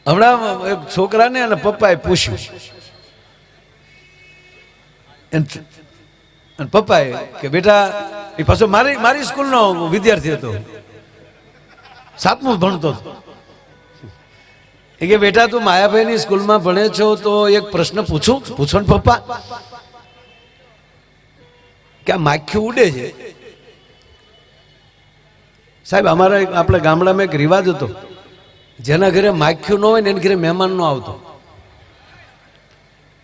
હમણાં એક છોકરાને અને પપ્પાએ પૂછ્યું, પપ્પાએ કે બેટા, એ પાછો મારી સ્કૂલનો વિદ્યાર્થી હતો, 7મું ભણતો હતો. એ કે બેટા તું માયાભાઈની સ્કૂલમાં ભણે છો તો એક પ્રશ્ન પૂછો ને પપ્પા, કે આ માખી ઉડે છે. સાહેબ અમારા આપણે ગામડામાં એક રિવાજ હતો, જેના ઘરે માખ્યું ન હોય ને એના ઘરે મહેમાન ન આવતો.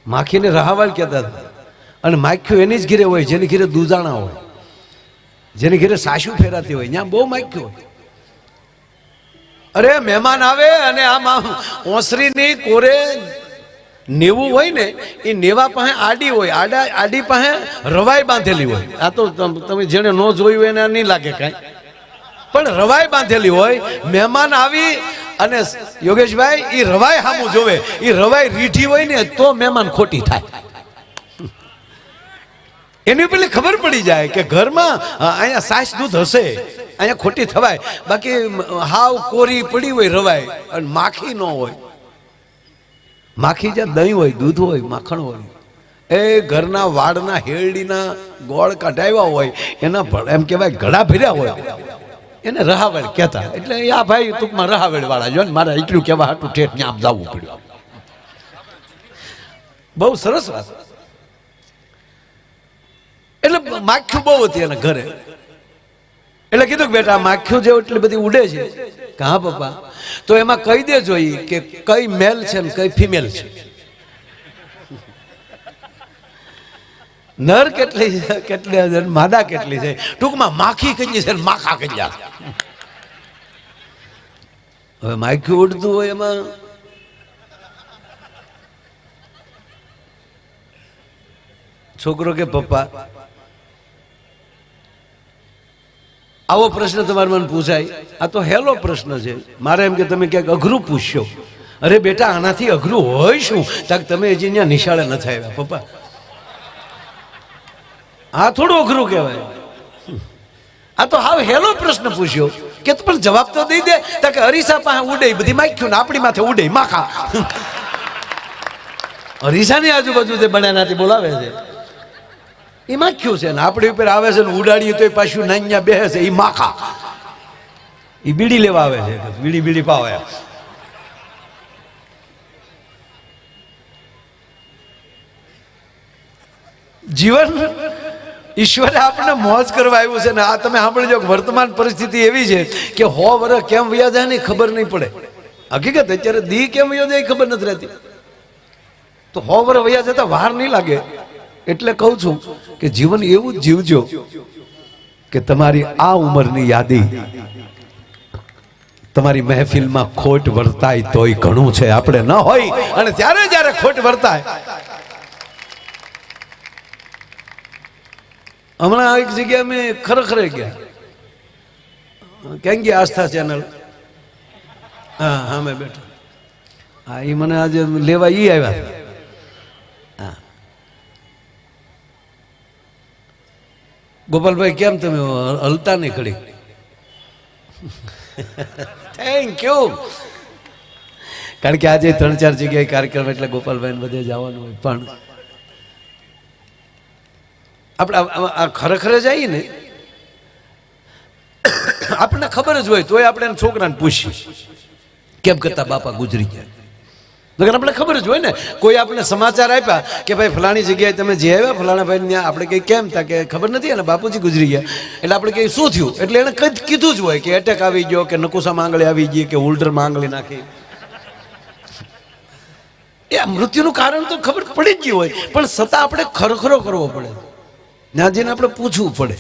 માખીને રહાવાળ કહેતા હતા. અને માખ્યું એની જ ઘરે હોય જેની ઘરે દૂધાણા હોય, જેની ઘરે સાસુ ફેરાતી હોય, ત્યાં બહુ માખ્યું હોય. અરે મહેમાન આવે અને આમ ઓસરીની કોરે નેવું હોય ને, એ નેવા પાસે આડી હોય, આડી પાસે રવાઈ બાંધેલી હોય. આ તો તમે જેને ન જોયું એને નહીં લાગે કાંઈ, પણ રવાઈ બાંધેલી હોય. મહેમાન આવી અને યોગેશભાઈ એ રવાઈ સામું જોવે, એ રવાઈ રીઠી હોય ને તો મહેમાન ખોટી થાય. એની પેલી ખબર પડી જાય કે ઘરમાં અહીંયા સાસ દૂધ હશે, અહીંયા ખોટી થવાય. બાકી હાવ કોરી પડી હોય રવાઈ અને માખી ન હોય. માખી જ્યાં દહીં હોય, દૂધ હોય, માખણ હોય, એ ઘરના વાડના હેરડીના ગોળ કઢાવ્યા હોય, એના એમ કહેવાય ઘડા ભર્યા હોય, એને રહાવેળ કહેતા. એટલે આ ભાઈ ટૂંકમાં રહાવેળ વાળા જો ને, મારે એટલું કહેવા હાટું ઠેઠ ત્યાં જવું પડ્યું. બહુ સરસ વાત. એટલે માખ્યું બહુ હતી એના ઘરે. એટલે કીધું કે બેટા માખ્યું જેવું એટલી બધી ઉડે છે કે હા પપ્પા, તો એમાં કહી દેજો કે કઈ મેલ છે ને કઈ ફિમેલ છે, નર કેટલી માદા કેટલી છે, ટૂંકમાં માખી કેટલી છે માખા કેટલા. હવે માખ્યું ઉડતું હોય એમાં છોકરો કે પપ્પા આવો પ્રશ્ન તમારે મને પૂછાય, આ તો હેલો પ્રશ્ન છે, મારે એમ કે તમે ક્યાંક અઘરું પૂછશો. અરે બેટા આનાથી અઘરું હોય શું? તાક તમે હજી ત્યાં નિશાળે ન આવ્યા પપ્પા, આ થોડું અઘરું કહેવાય. આ તો હાવ હેલો પ્રશ્ન પૂછ્યો કે તું પણ જવાબ તો દઈ દે. તાકે અરીસા પાસે ઉડે બધી માખ્યું ને આપણી માથે ઉડે માખા. અરીસાની આજુબાજુ જે બનાનાથી બોલાવે છે એ માખ્યું છે ને આપણી ઉપર આવે છે ને ઉડાડીએ તો પાછું નાન્યા બેસે છે એ માખા. એ બીડી લેવા આવે છે, બીડી પાવે. જીવન ઈશ્વરે આપણને મોજ કરવા આવ્યું છે ને આ તમે સાંભળજો, વર્તમાન પરિસ્થિતિ એવી છે કે 100 વર્ષ કેમ વયા જાય ને ખબર નહીં પડે. હકીકત અત્યારે દી કેમ વયો જાય ખબર નથી રહેતી, તો 100 વર્ષ વયા જતા વાર નહીં લાગે. એટલે કહું છું કે જીવન એવું જ જીવજો કે તમારી આ ઉંમરની યાદી તમારી મહેફિલમાં ખોટ વર્તાય તોય ઘણું છે, આપણે ન હોય. અને જ્યારે ખોટ વર્તાય, હમણાં એક જગ્યાએ મેં ખરેખર ગયા, ક્યાં ગયા આસ્થા ચેનલ, હા મેં બેઠો, હા એ મને આજે લેવા ઈ આવ્યા. હા ગોપાલભાઈ કેમ તમે હલતા નહીં ખડી? Thank you. કારણ કે આજે 3-4 જગ્યાએ કાર્યક્રમ એટલે ગોપાલભાઈ બધે જવાનું હોય. પણ આપણે આ ખરેખર જઈએ ને આપણને ખબર જ હોય તોય આપણે છોકરાને પૂછીએ કેમ કરતા બાપા ગુજરી ગયા. આપણે ખબર જ હોય ને, કોઈ આપણે સમાચાર આપ્યા કે ભાઈ ફલાણી જગ્યાએ તમે જે આવ્યા ફલાણા ભાઈ ત્યાં, આપણે કઈ કેમ તા કે ખબર નથી અને બાપુજી ગુજરી ગયા. એટલે આપણે કઈ શું થયું? એટલે એને કઈ કીધું જ હોય કે એટેક આવી ગયો, કે નકુસા માંગળી આવી ગઈ, કે હોલ્ડર માંગળી નાખી. એ મૃત્યુનું કારણ તો ખબર પડી જ ગયું હોય, પણ છતાં આપણે ખરખરો કરવો પડે, ત્યાં જઈને આપણે પૂછવું પડે.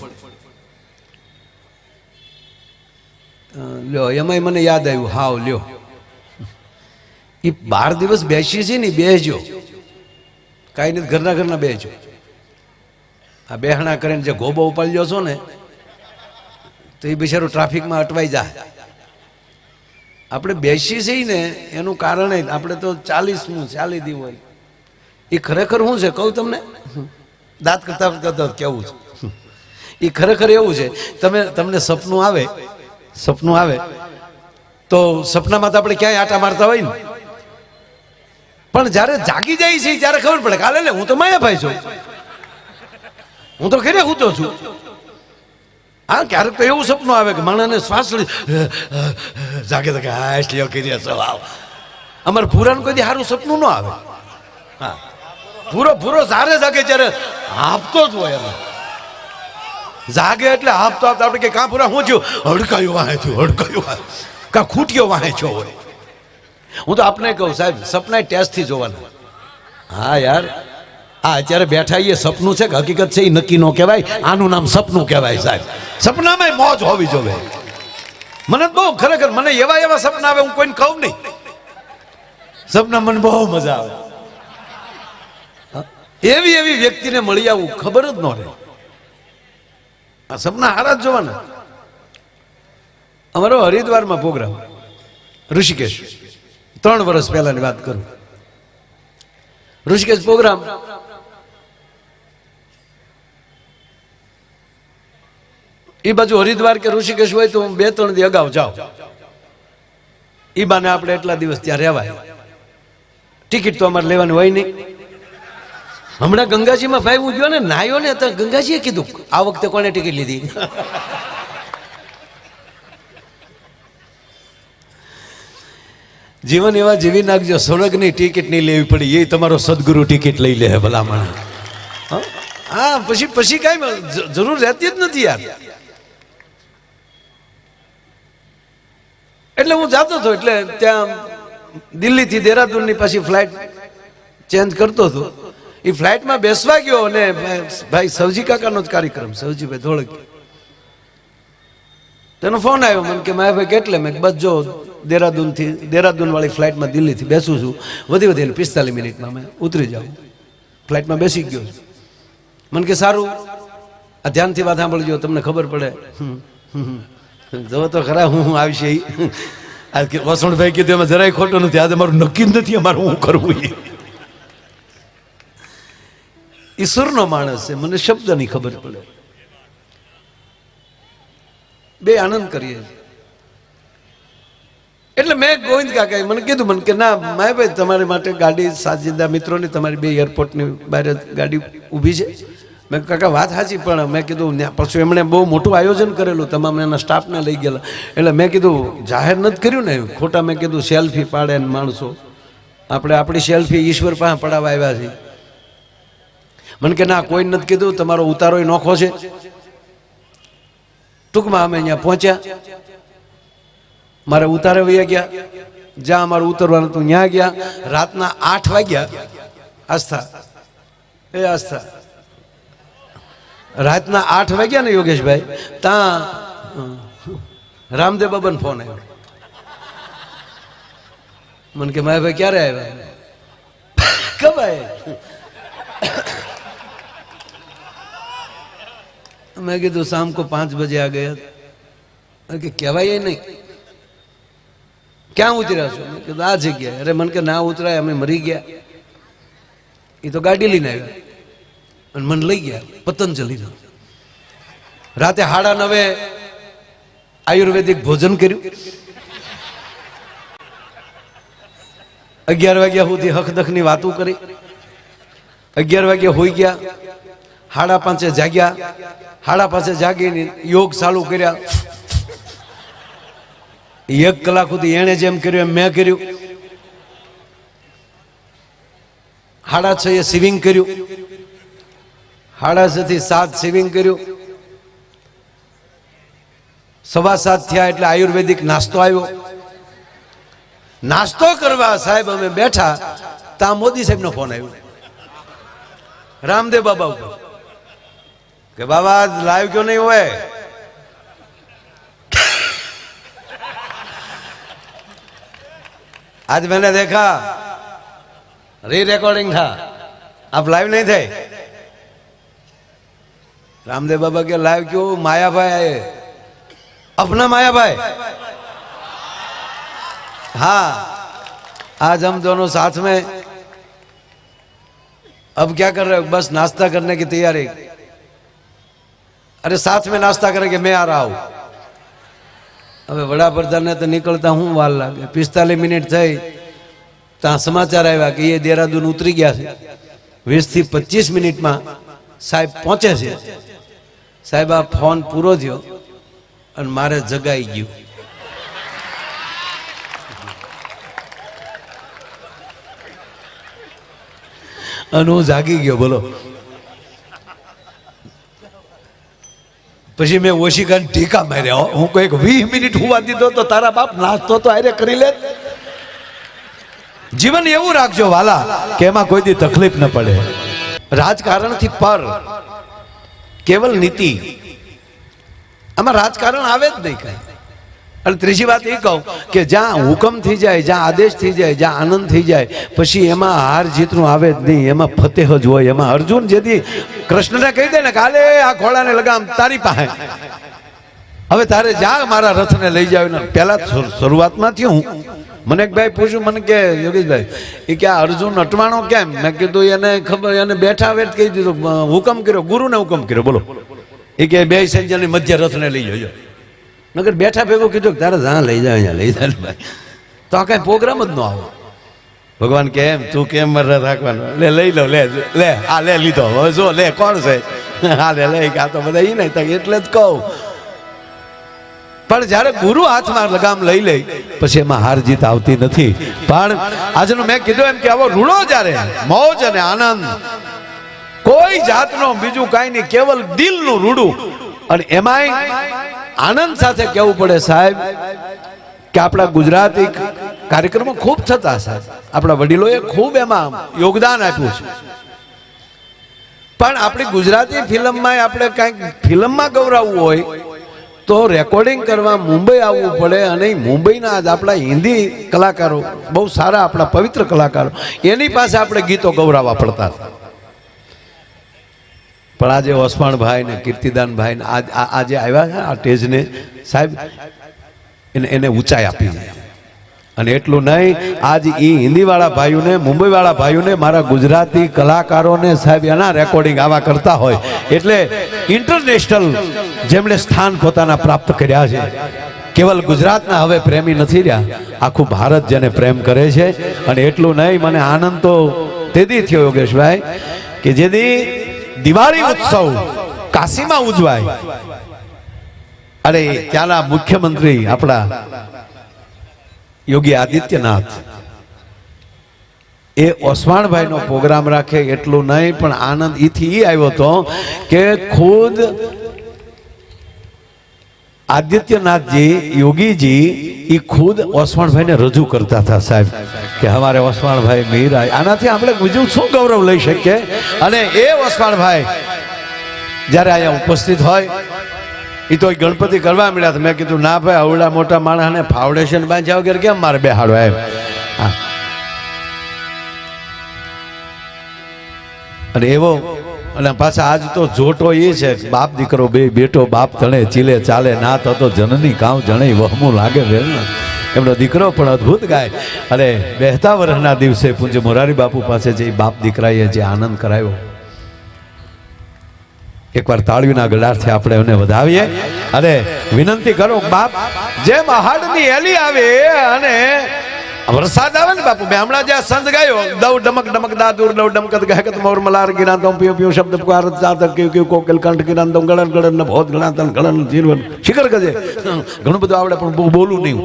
લ્યો એમાંય મને યાદ આવ્યું, હાવ લ્યો એ 12 દિવસ બેસી છે ને, બેસજો કાંઈ નથી, ઘરના બેસજો. આ બેહણા કરીને જે ગોબો ઉપાડ્યો છો ને તો એ બિચારો ટ્રાફિકમાં અટવાઈ જાય. આપણે બેસી છીએ ને એનું કારણ આપણે તો 40નું ચાલી દી હોય. એ ખરેખર શું છે કહું તમને, દાંત કરતા કેવું છે એ ખરેખર એવું છે. તમને સપનું આવે તો સપનામાં તો આપણે ક્યાંય આટા મારતા હોય ને, પણ જ્યારે જાગી જાય છે ત્યારે ખબર પડે કાલે લે હું તો માયાભાઈ છું, હું તો ઘરે હું તો છું. હા, ક્યારેક તો એવું સપનું આવે કે માણસને શ્વાસ જાગે તો કે હા એટલે કરી અમારે ભૂરાનું કોઈ સારું સપનું ન આવે. હા, ભૂરો સારે જાગે ત્યારે હાંફતો જ હોય. એમાં જાગે એટલે હાંફતો હાંફતો આપણે કે કાં પૂરા શું થયું, હડકાયું વાહે થયું, હડકાયું વાહે કાં ખૂટ્યો વાહે છો હોય. હું તો આપને કહું સાહેબ, સપના ટેસ્ટથી જોવાના. હા યાર, આ અત્યારે બેઠા એ સપનું છે કે હકીકત છે એ નક્કી ન કહેવાય. આનું નામ સપનું કહેવાય સાહેબ. સપનામાં મોજ હોવી જોઈએ. મને બહુ ખરેખર મને એવા સપના આવે, હું કોઈને કહું નહીં. સપના મને બહુ મજા આવે. એવી વ્યક્તિને મળી આવું ખબર જ ન રહે. આ સપના હારા જ જોવાના. અમારો હરિદ્વારમાં પ્રોગ્રામ, ઋષિકેશ, 3 વર્ષ પહેલાની વાત કરું. ઋષિકેશ પ્રોગ્રામ, એ બાજુ હરિદ્વાર કે ઋષિકેશ હોય તો હું 2-3 દી અગાઉ જાઉં. એ બાને આપણે એટલા દિવસ ત્યાં રહેવાય. ટિકિટ તો અમારે લેવાની હોય નહીં. હમણાં ગંગાજીમાં ભાઈ હું ગયો ને નાયો ને, તો ગંગાજીએ કીધું આ વખતે કોને ટિકિટ લીધી. જીવન એવા જીવી નાખજો, સ્વર્ગની ટિકિટ નહીં લેવી પડી, એ તમારો સદગુરુ ટિકિટ લઈ લે ભલામણ. હા, પછી કાંઈ જરૂર રહેતી જ નથી યાર. એટલે હું જાતો હતો, એટલે ત્યાં દિલ્હીથી દેહરાદૂનની પાછી ફ્લાઇટ ચેન્જ કરતો હતો. એ ફ્લાઇટમાં બેસવા ગયો અને ભાઈ સવજી કાકાનો જ કાર્યક્રમ, સવજીભાઈ ધોળકી, તેનો ફોન આવ્યો મને કે માયા ભાઈ કેટલે? મેં બસ જો દેહરાદૂન વાળી ફ્લાઇટમાં દિલ્હીથી બેસું છું, વધીને 45 મિનિટમાં મેં ઉતરી જાઉં. ફ્લાઇટમાં બેસી ગયો. મને કે સારું, આ ધ્યાનથી વાત સાંભળજો, તમને ખબર પડે. જો તો ખરા હું આવશે. વસણભાઈ કીધું એમાં જરાય ખોટું નથી. આજે મારું નક્કી જ નથી અમારું હું કરવું. ઈશ્વરનો માણસ છે, મને શબ્દની ખબર પડે. બે આનંદ કરીએ. એટલે મેં ગોવિંદ કાકા મને કીધું, મને કે ના માયાભાઈ તમારી માટે ગાડી સાજીદા મિત્રોની તમારી 2 એરપોર્ટની બહાર ગાડી ઊભી છે. મેં કાકા વાત સાચી, પણ મેં કીધું પછી એમણે બહુ મોટું આયોજન કરેલું, તમામ એના સ્ટાફને લઈ ગયેલા. એટલે મેં કીધું જાહેર નથી કર્યું ને ખોટા. મેં કીધું સેલ્ફી પાડે ને માણસો, આપણે આપણી સેલ્ફી ઈશ્વર પાસે પડાવવા આવ્યા છીએ. મને કે ના કોઈ નથી કીધું, તમારો ઉતારો નોખો છે. ટૂંકમાં અમે અહીંયા પહોંચ્યા, મારે ઉતારે વયા ગયા. જ્યાં અમારું ઉતરવાનું હતું ત્યાં ગયા. રાતના 8 વાગ્યા. આસ્થા રાતના 8 વાગ્યા ને યોગેશભાઈ, ત્યાં રામદેવ બાબાનો ફોન આવ્યો. મને કે માયાભાઈ ક્યારે આવ્યા? કબાય. मैं कीधु शाम को 5 बजे आ गया. कि कहवाय नहीं, क्या उतरा छो? मैं कीधु आ जगह. अरे मन के ना उतराय, अमे मरी गया. ये तो गाड़ी लईने आव्या अने मन लई गया पतंजलि. राते 9:30 आयुर्वेदिक भोजन कर्યું. 11 વાગ્યા સુધી હકદખની વાતો કરી. 11 વાગ્યા હોઈ ગયા. 5:30 જાગ્યા. 5:30 જાગીને યોગ ચાલુ કર્યા. 1 કલાક સુધી એણે જેમ કર્યું એમ મેં કર્યું. 6:30 સ્વિમિંગ કર્યું. 6:30 થી 7 સ્વિમિંગ કર્યું. 7:15 થયા એટલે આયુર્વેદિક નાસ્તો આવ્યો. નાસ્તો કરવા સાહેબ અમે બેઠા, ત્યાં મોદી સાહેબનો ફોન આવ્યો रामदेव बाबा ऊपर कि बाबा आज लाइव क्यों नहीं हुए? आज मैंने देखा री रिकॉर्डिंग था, आप लाइव नहीं थे। रामदेव बाबा के लाइव क्यों? माया भाई आए, अपना माया भाई। हाँ, आज हम दोनों साथ में। अब क्या कर रहे हो? बस नाश्ता करने की तैयारी। अरे साथ में नाश्ता करेंगे, मैं आ रहा हूं। अब वड़ा प्रधान ने तो निकलता हूं वाल लागे। 45 मिनिट थई ત્યાં સમાચાર આવ્યા કે એ દેહરાદૂન ઉતરી ગયા છે, 20 થી 25 મિનિટમાં સાહેબ પહોંચે છે. સાહેબ આ ફોન પૂરો થયો અને મારે જગાઈ ગયું. અને હું જાગી ગયો. બોલો. પછી મેં ઓશિકાને ટીકા માર્યા. હું કોઈક 20 મિનિટ હુવા દીધો તો તારા બાપ નાસ્તો તો આરે કરી લે. જીવન એવું રાખજો વાલા કે એમાં કોઈ દી તકલીફ ન પડે. રાજકારણથી પર કેવલ નીતિ, આમાં રાજકારણ આવે જ નહીં કઈ. અને ત્રીજી વાત એ કહું કે જ્યાં હુકમ થઈ જાય, જ્યાં આદેશ થઈ જાય, જ્યાં આનંદ થઈ જાય, પછી એમાં હાર જીતનું આવે જ નહીં. એમાં ફતેહ જ હોય. એમાં અર્જુન જેથી કૃષ્ણને કહી દે ને કાલે આ ઘોડાને લગામ તારી પાસે, હવે તારે જા મારા રથને લઈ જાવ. પેલા શરૂઆતમાં થયું, મને એક ભાઈ પૂછ્યું, મને કે યોગેશભાઈ એ કે આ અર્જુન અટવાણો કેમ? મેં કીધું એને ખબર, એને બેઠા વેઠ કહી દીધું, હુકમ કર્યો, ગુરુને હુકમ કર્યો. બોલો. એ કે બે સંજયની મધ્ય રથને લઈ જજો. નગર બેઠા ભેગું કીધું તારે જ્યાં લઈ જાય અહીંયા લઈ જાય ભાઈ. તો આ કઈ પ્રોગ્રામ જ ન આવો. ભગવાન કે એમ તું કેમ રથ રાખવાનો? લે લઈ લો, લે લે આ લે લીધો. હવે જો લે કોણ છે? હા લે લઈ આ તો બધા એ નહીં. એટલે જ કહું. પણ જ્યારે ગુરુ હાથમાં લગામ લઈ લે પછી એમાં હાર જીત આવતી નથી. પણ આજનું મેં કીધું એમ કે આવો રૂડો જ્યારે મોજ અને આનંદ, કોઈ જાતનો બીજું કાંઈ નહીં, કેવલ દિલનું રૂડું. અને એમાંય આનંદ સાથે કહેવું પડે સાહેબ કે આપણા ગુજરાતી કાર્યક્રમો ખૂબ થતા. સાહેબ આપણા વડીલોએ ખૂબ એમાં યોગદાન આપ્યું છે. પણ આપણી ગુજરાતી ફિલ્મમાં આપણે કાંઈક ફિલ્મમાં ગૌરવવું હોય તો રેકોર્ડિંગ કરવા મુંબઈ આવવું પડે. અને મુંબઈના જ આપણા હિન્દી કલાકારો બહુ સારા, આપણા પવિત્ર કલાકારો, એની પાસે આપણે ગીતો ગૌરવવા પડતા. પણ આજે ઓસમાણભાઈ ને કીર્તિદાનભાઈ ને આજે આવ્યા છે આ સ્ટેજને સાહેબ, એને ઊંચાઈ આપી. અને એટલું નહીં, આજ એ હિન્દીવાળા ભાઈઓને, મુંબઈવાળા ભાઈઓને, મારા ગુજરાતી કલાકારોને સાહેબ એના રેકોર્ડિંગ આવા કરતા હોય એટલે ઇન્ટરનેશનલ જેમણે સ્થાન પોતાના પ્રાપ્ત કર્યા છે. કેવલ ગુજરાતના હવે પ્રેમી નથી રહ્યા, આખું ભારત જેને પ્રેમ કરે છે. અને એટલું નહીં, મને આનંદ તો તેથી થયો યોગેશભાઈ કે જેથી દિવાળી ઉત્સવ કાશીમાં ઉજવાય, અરે ત્યાંના મુખ્યમંત્રી આપણા યોગી આદિત્યનાથ એ ઓસમાણભાઈ નો પ્રોગ્રામ રાખે. એટલું નહીં પણ આનંદ ઈથી આવ્યો હતો કે ખુદ આદિત્યનાથજી યોગીજી એ ખુદ ઓસમાણભાઈ ને રજૂ કરતા હતા સાહેબ કે હમારે ઓસમાણભાઈ મીરા. આનાથી આપણે બીજું શું ગૌરવ લઈ શકીએ? અને એ ઓસમાણભાઈ જ્યારે અહીંયા ઉપસ્થિત હોય, એ તો ગણપતિ કરવા મળ્યા. મેં કીધું ના ભાઈ, આવડા મોટા માણસને ફાઉન્ડેશન બાંધ્યા વગર કેમ મારે બેહાડો એમ. અને એવો, અને પાછા આજ તો જોટો એ છે, બાપ દીકરો બે બેટો બાપ તણે ચીલે ચાલે ના થતો જનની કામ જણે વહમું લાગે વેલ. એમનો દીકરો પણ અદ્ભુત ગાય. અને 72 વર્ષના દિવસે પૂજ્ય મોરારી બાપુ પાસે જે બાપ દીકરાએ જે આનંદ કરાવ્યો, એકવાર તાળીઓના ગળાથી આપણે એને વધાવીએ અને વિનંતી કરો બાપ, જેમ આહાડની એલી આવે અને વરસાદ આવે ને બાપુ, મેં હમણાં જ્યાં સંત ગાયો, દવ ડમક ડમક દાદુર દવ ડમકત ગાયકત મોર મલાર ગિરાંતમ પિયો પિયો શબ્દ પુકાર ચાતક ક્યુ ક્યુ કોકલ કંઠ ગિરાંતમ ગળન ગળન ન ભોત ગણાતન ગળન જીવન શિખર ગજે. ઘણું બધું આવડે પણ બહુ બોલું નહીં.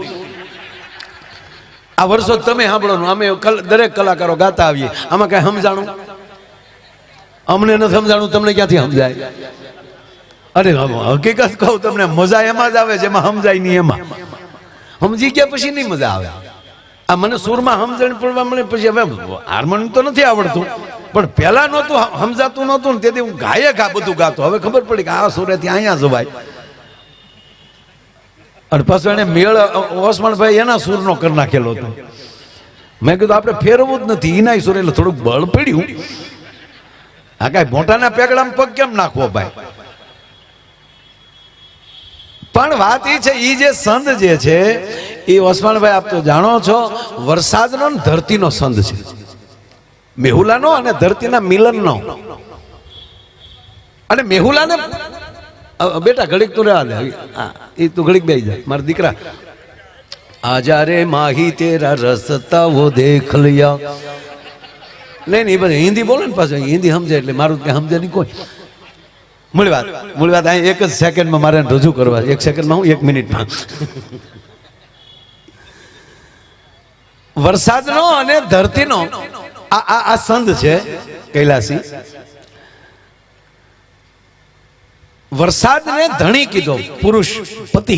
આ વર્ષો તમે સાંભળો, અમે દરેક કલાકારો ગાતા આવીએ, આમાં કઈ સમજાણું? અમને નથી સમજાણું, તમને ક્યાંથી સમજાય? અરે હકીકત કહું તમને, મજા એમાં જ આવે જેમાં સમજાય નહીં. એમાં સમજી ગયા પછી નહીં મજા આવે. આ મને સુરમાં સમજણ પડવા મળે પછી, હવે હાર્મોનિયમ તો નથી આવડતું પણ પહેલા નહોતું સમજાતું નહોતું ને તેથી હું ગાયક આ બધું ગાતો. હવે ખબર પડી કે આ સુરેથી અહીંયા જવાય. અને પાછું એને મેળ ઓસમાણભાઈ એના સુરનો કરી નાખેલો હતો. મેં કીધું આપણે ફેરવવું જ નથી, એના સુર એટલે થોડુંક બળ પડ્યું. આ કઈ મોટાના પેગડામાં પગ કેમ નાખવો ભાઈ? પણ વાત એ છે, એ જે સંત જે છે એ ઓસમાણભાઈ આપ તો જાણો છો, વરસાદનો ને ધરતીનો સંત છે. મેહુલાનો અને ધરતીના મિલનનો. અને મેહુલાને બેટા ઘડીક તું રહેવા દે, એ તું ઘડીક બેસી જાય મારા દીકરા. आजा रे माही तेरा रसता वो देख लिया. નહીં નહીં બધું હિન્દી બોલે ને પાછું હિન્દી સમજે એટલે મારું કે સમજે નહીં કોઈ. મૂળ વાત અહીં એક જ સેકન્ડમાં મારે રજૂ કરવા, 1 સેકન્ડમાં હું 1 મિનિટમાં. વરસાદનો અને ધરતીનો આ સંધ છે કૈલાસી. વરસાદને ધણી કીધો, પુરુષ પતિ,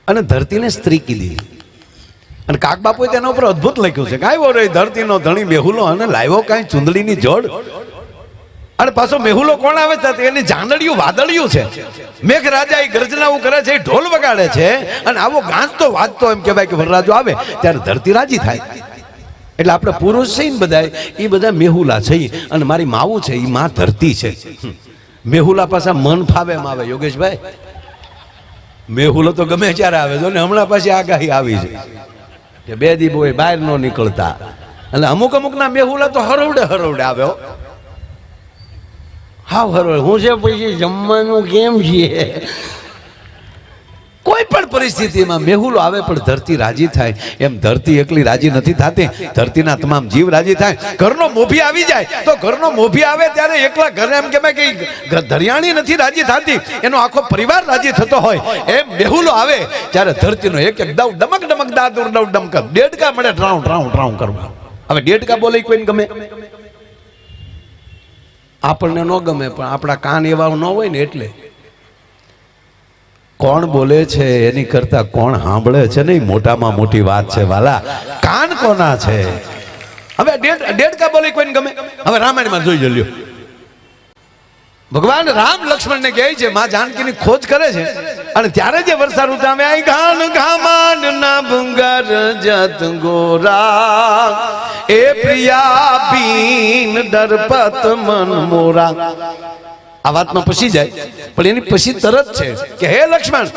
અને ધરતીને સ્ત્રી કીધી. અને કાક બાપુએ તેના ઉપર અદ્ભુત લખ્યું છે કે આવ્યો રે ધરતીનો ધણી મેહુલો અને લાવ્યો કાંઈ ચુંદડીની જોડ. અને પાછો મેહુલો કોણ આવે છે? એની જાંદડિયું વાદળિયું છે. મેઘરાજા એ ગર્જનાઓ કરે છે, ઢોલ વગાડે છે, અને આવો ગાંજતો વાજતો એમ કહેવાય કે વરરાજો આવે ત્યારે ધરતી રાજી થાય. એટલે આપણે પુરુષ છે ને બધા એ બધા મેહુલા છે. અને મારી માવું છે એ માં ધરતી છે. મેહુલા પાછા મન ફાવે એમ આવે. યોગેશભાઈ, મેહુલો તો ગમે ત્યારે આવે છે. ને હમણાં પાછી આગાહી આવી છે કે 2 દી બોય બહાર ન નીકળતા. એટલે અમુક ના મેહુલા તો હરવડે આવે. હા હરવડે હું છે પછી જમવાનું કેમ છે? કોઈ પણ પરિસ્થિતિમાં મેહુલો આવે પણ ધરતી રાજી થાય. એમ ધરતી એકલી રાજી નથી થતી, ધરતીના તમામ જીવ રાજી થાય. ઘરનો મોભી આવી જાય તો ઘરનો મોભી આવે ત્યારે એકલા ઘરે એમ કહેવાય કે ધરિયાણી નથી રાજી થતી, એનો આખો પરિવાર રાજી થતો હોય. એમ મેહુલો આવે ત્યારે ધરતીનો એક દવ ડમક ડમક દાદુર ડવ ડમક ડેડકા મળે ટ્રાઉ કરવા. હવે ડેડકા બોલે કોઈને ગમે? આપણને ન ગમે, પણ આપણા કાન એવા ન હોય ને એટલે. કોણ બોલે છે એની કરતા કોણ સાંભળે છે ને મોટામાં મોટી વાત છે વાલા. કાન કોના છે? હવે ડેડકા બોલે કોઈને ગમે? હવે રામાયણમાં જોઈ લ્યો. ભગવાન રામ લક્ષ્મણને કહે છે, માં જાનકીની ખોજ કરે છે, અને ત્યારે જે વર્ષા ઋતુ આવે આઈ ઘાન ઘામાન ના ભંગાર જત ગોરા એ પ્રિયા બીન દરપત મન મોરા. આ વાતમાં પછી જાય, પણ એની પછી તરત છે કે હે લક્ષ્મણ,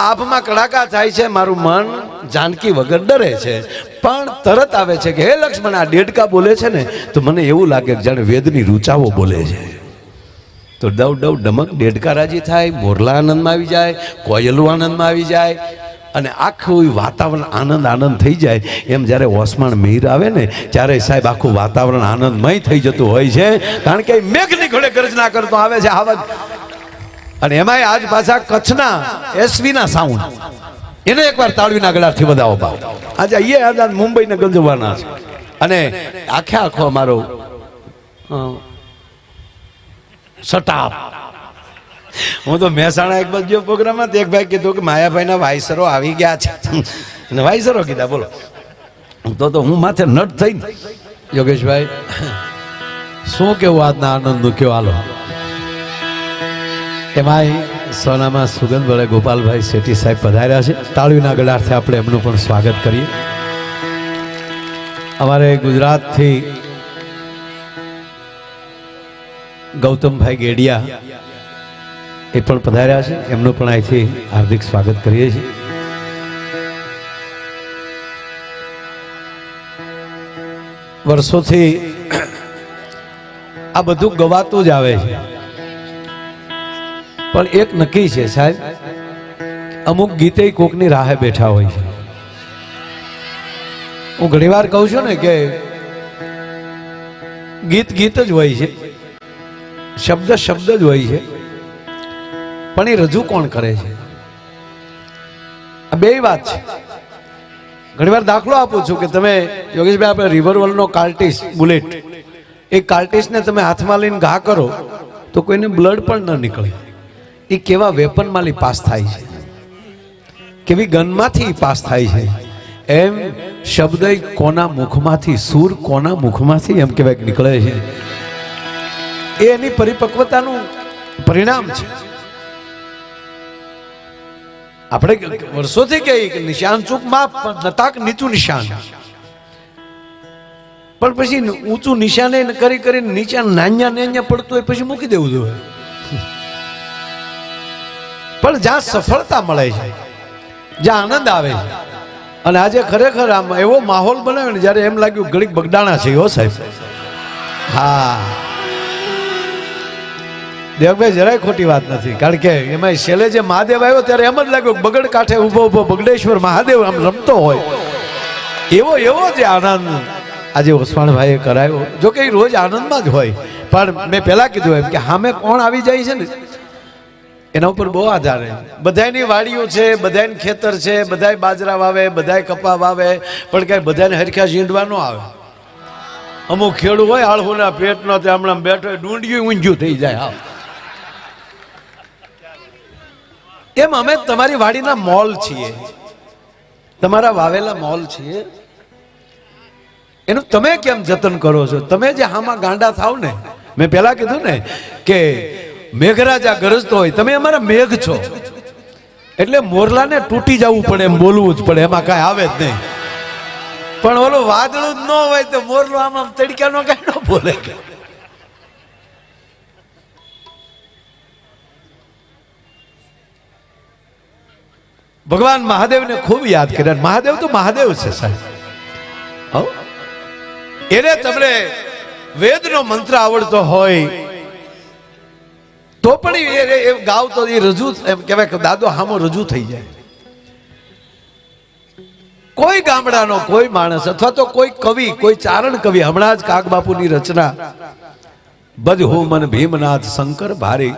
આભમાં કડાકા થાય છે, મારું મન જાનકી વગર ડરે છે. પણ તરત આવે છે કે હે લક્ષ્મણ, આ ડેડકા બોલે છે ને તો મને એવું લાગે કે જાણે વેદની રૂચાઓ બોલે છે. તો ડવ ડવ ડમક ડેડકા રાજી થાય, મોરલા આનંદમાં આવી જાય, કોયલું આનંદમાં આવી જાય, અને આખું વાતાવરણ આનંદ થઈ જાય. એમ જ્યારે ઓસમાણ મિહિર આવે ને ત્યારે સાહેબ આખું વાતાવરણ આનંદમય થઈ જતું હોય છે. કારણ કે મેઘની ઘોડે ગર્જના કરતો આવે છે આવજ. અને એમાંય આજ પાછા કચ્છના એસવીના સાઉન્ડ, એને એકવાર તાળવીના ગળાથી વધાવો ભાવ. આજે આજ મુંબઈને ગંજવાના છે. અને આખો અમારો સટાપ. હું તો મહેસાણા એક બાજુ પ્રોગ્રામમાં એક ભાઈ કીધું કે માયાભાઈના વાયસરો આવી ગયા છે. વાયસરો કીધા બોલો, તો હું માથે નટ થઈ ને. યોગેશભાઈ શું કેવું આજના આનંદનું કેવું? હાલો. એમાંય સોનામાં સુગંધ વડે ગોપાલભાઈ શેઠી સાહેબ પધાર્યા છે. તાળીના ગળાથી આપણે એમનું પણ સ્વાગત કરીએ. અમારે ગુજરાતથી ગૌતમભાઈ ગેડિયા એ પણ પધાર્યા છે, એમનું પણ અહીંથી હાર્દિક સ્વાગત કરીએ છીએ. વર્ષોથી આ બધું ગવાતું જ આવે છે, પણ એક નક્કી છે સાહેબ, અમુક ગીતે કોકની રાહે બેઠા હોય છે. હું ઘણીવાર કહું છું ને કે ગીત જ હોય છે, શબ્દ જ હોય છે, પણ એ રજૂ કોણ કરે છે? આ બે વાત છે. ઘણીવાર દાખલો આપું છું કે તમે યોગેશભાઈ આપણે રિવરવલનો કાર્ટિસ બુલેટ, એ કાર્ટિસને તમે હાથમાં લઈને ઘા કરો તો કોઈને બ્લડ પણ ન નીકળે. એ કેવા વેપનમાંથી પાસ થાય છે, કેવી ગનમાંથી પાસ થાય છે. એમ શબ્દ કોના મુખમાંથી, સૂર કોના મુખમાંથી એમ કહેવાય નીકળે છે. એ એની પરિપક્વતાનું પરિણામ છે. આપણે વર્ષોથી કહીએ કે નિશાન ચૂકમાં નતાક નીચું નિશાન, પણ પછી ઊંચું નિશાને કરીને નીચે નાન્યા પડતું હોય પછી મૂકી દેવું જોઈએ. પણ જ્યાં સફળતા મળે છે, જ્યાં આનંદ આવે છે, અને આજે ખરેખર આમ એવો માહોલ બનાવ્યો ને જ્યારે એમ લાગ્યું ઘડીક બગડાણા છે હો સાહેબ. હા, દેવભાઈ જરાય ખોટી વાત નથી, કારણ કે એમાં છેલ્લે જે મહાદેવ આવ્યો ત્યારે એમ જ લાગ્યું બગડ કાંઠે ઊભો ઊભો બગડેશ્વર મહાદેવ આમ રમતો હોય એવો જે આનંદ આજે ઓસવાણભાઈએ કરાયો. જો કે રોજ આનંદમાં જ હોય, પણ મેં પહેલા કીધું એમ કે સામે કોણ આવી જાય છે ને એના ઉપર બહુ આધાર છે. બધાની વાડીઓ છે, બધાને ખેતર છે, બધાય બાજરા વાવે, બધાય કપા વાવે, પણ કઈ બધાને હરખ્યા ઝીંડવા ન આવે. અમુક ખેડૂત હોય આળહુના પેટનો તે હમણાં બેઠો ડુંડિયું ઊંઝું થઈ જાય. હા, એમ અમે તમારી વાડીના મોલ છીએ, તમારા વાવેલા મોલ છીએ. એનું તમે કેમ જતન કરો છો? તમે જે હામાં ગાંડા થાવ ને, મેં પેલા કીધું ને કે મેઘરાજા ગરજતો હોય, તમે અમારા મેઘ છો, એટલે મોરલાને તૂટી જવું પડે એમ બોલવું જ પડે, એમાં કાંઈ આવે જ નહીં. પણ ઓલું વાદળું જ ન હોય તો મોરલો આમ તડકાનો કાંઈ ન બોલે. ભગવાન મહાદેવને ખૂબ યાદ કર્યા. મહાદેવ તો મહાદેવ છે સાહેબ. એને તમને વેદનો મંત્ર આવડતો હોય તો પણ એ ગાવ તો એ રજૂ એમ કહેવાય કે દાદો હામો રજૂ થઈ જાય. કોઈ ગામડાનો કોઈ માણસ અથવા તો કોઈ કવિ, કોઈ ચારણ કવિ, હમણાં જ કાગ બાપુની રચના બજ હો મન ભીમનાથ શંકર ભારી,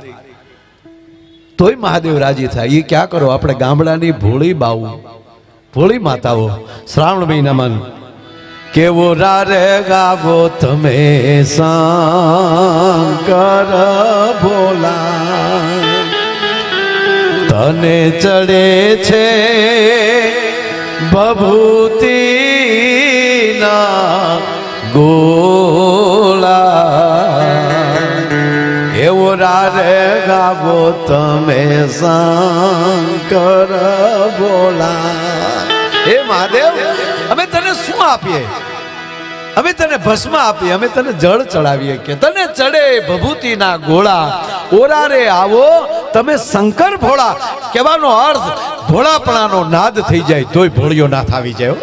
તોય મહાદેવ રાજી થાય. એ ક્યાં કરો, આપણે ગામડાની ભોળી બાવું, ભોળી માતાઓ શ્રાવણ મહિનામાં કેવો રારે ગાવો તમે શંકર ભોલા, તને ચડે છે ભભૂતિના ગોળા, એવો રારે ગાવો તમે શંકર ભોલા. હે મહાદેવ, અમે તને શું આપીએ? અમે તને ભસ્મ આપીએ, અમે તને જળ ચડાવીએ કે તને ચડે ભભૂતિના ગોળા, ઓરારે આવો તમે શંકર ભોળા. કહેવાનો અર્થ ભોળાપણાનો નાદ થઈ જાય તોય ભોળિયો નાથ આવી જાય.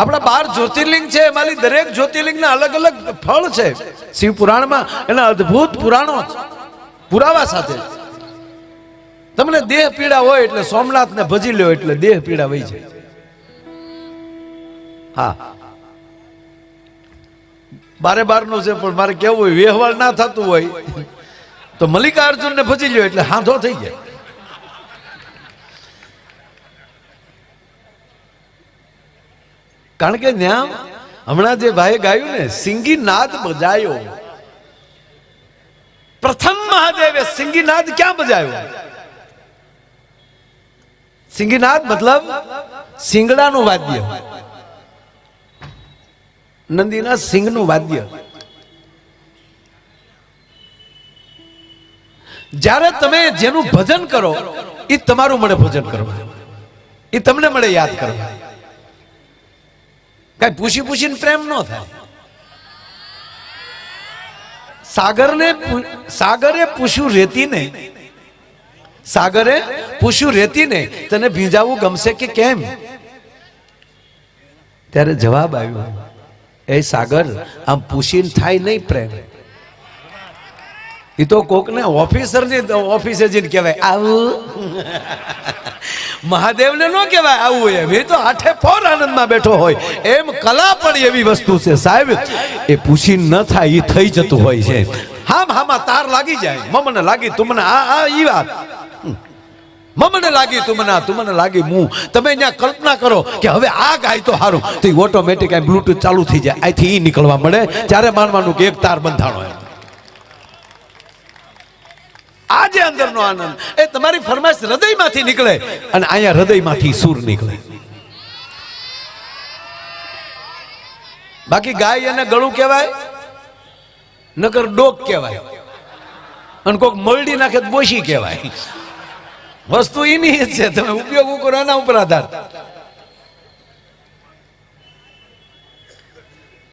આપણા 12 જ્યોતિર્લિંગ છે, એમાંથી દરેક જ્યોતિર્લિંગના અલગ અલગ ફળ છે. શિવ પુરાણમાં એના અદ્ભુત પુરાણો પુરાવા સાથે. તમને દેહ પીડા હોય એટલે સોમનાથને ભજી લ્યો એટલે દેહ પીડા વહી જાય. હા, 12 નું છે, પણ મારે કેવું હોય વ્યવહાર ના થતું હોય તો મલ્લિકાર્જુન ને ભજી લ્યો એટલે હાંધો થઈ જાય. કારણ કે ત્યાં હમણાં જે ભાઈ ગાયું ને સિંગી નાદ બજાયો, પ્રથમ મહાદેવે સિંગી નાદ ક્યાં બજાયો? સિંગીનાદ મતલબ સિંગડાનું વાદ્ય, નંદીના સિંગનું વાદ્ય. જ્યારે તમે જેનું ભજન કરો એ તમારું મળે ભજન કરવા, એ તમને મળે યાદ કરવા. કઈ પૂછી પૂછીને પ્રેમ ન થાય. સાગરે પૂછ્યું રેતી ને, સાગરે પૂછ્યું રેતી ને તને ભીંજાવું ગમશે કે કેમ? ત્યારે જવાબ આવ્યો, એ સાગર આમ પૂછીને થાય નહીં પ્રેમ. એ તો કોક ને ઓફિસર ની ઓફિસે જઈને કહેવાય આવું, મહાદેવ ને ન કહેવાય આવું. એમ એ તો આઠે ફોર આનંદમાં બેઠો હોય. એમ કલા પણ એવી વસ્તુ છે સાહેબ, એ પૂછીને ન થાય એ થઈ જતું હોય છે. હામાં તાર લાગી જાય, મમને લાગી તુમને આ ઈ વાત, મમને લાગી તુમને લાગી મું. તમે અહીંયા કલ્પના કરો કે હવે આ ગાય તો સારું, તો ઓટોમેટિક બ્લુટૂથ ચાલુ થઈ જાય, અહીંથી ઈ નીકળવા મળે. ત્યારે માનવાનું કે એક તાર બંધાણો. આ જે અંદરનો આનંદ એ તમારી ફરમાઈશ હૃદયમાંથી નીકળે અને અહીંયા હૃદયમાંથી સૂર નીકળે. બાકી ગાય એને ગળું કહેવાય, નકર ડોક કહેવાય, અને કોક મરડી નાખે બોશી કહેવાય. વસ્તુ એની જ છે, તમે ઉપયોગ કરો એના ઉપર આધાર.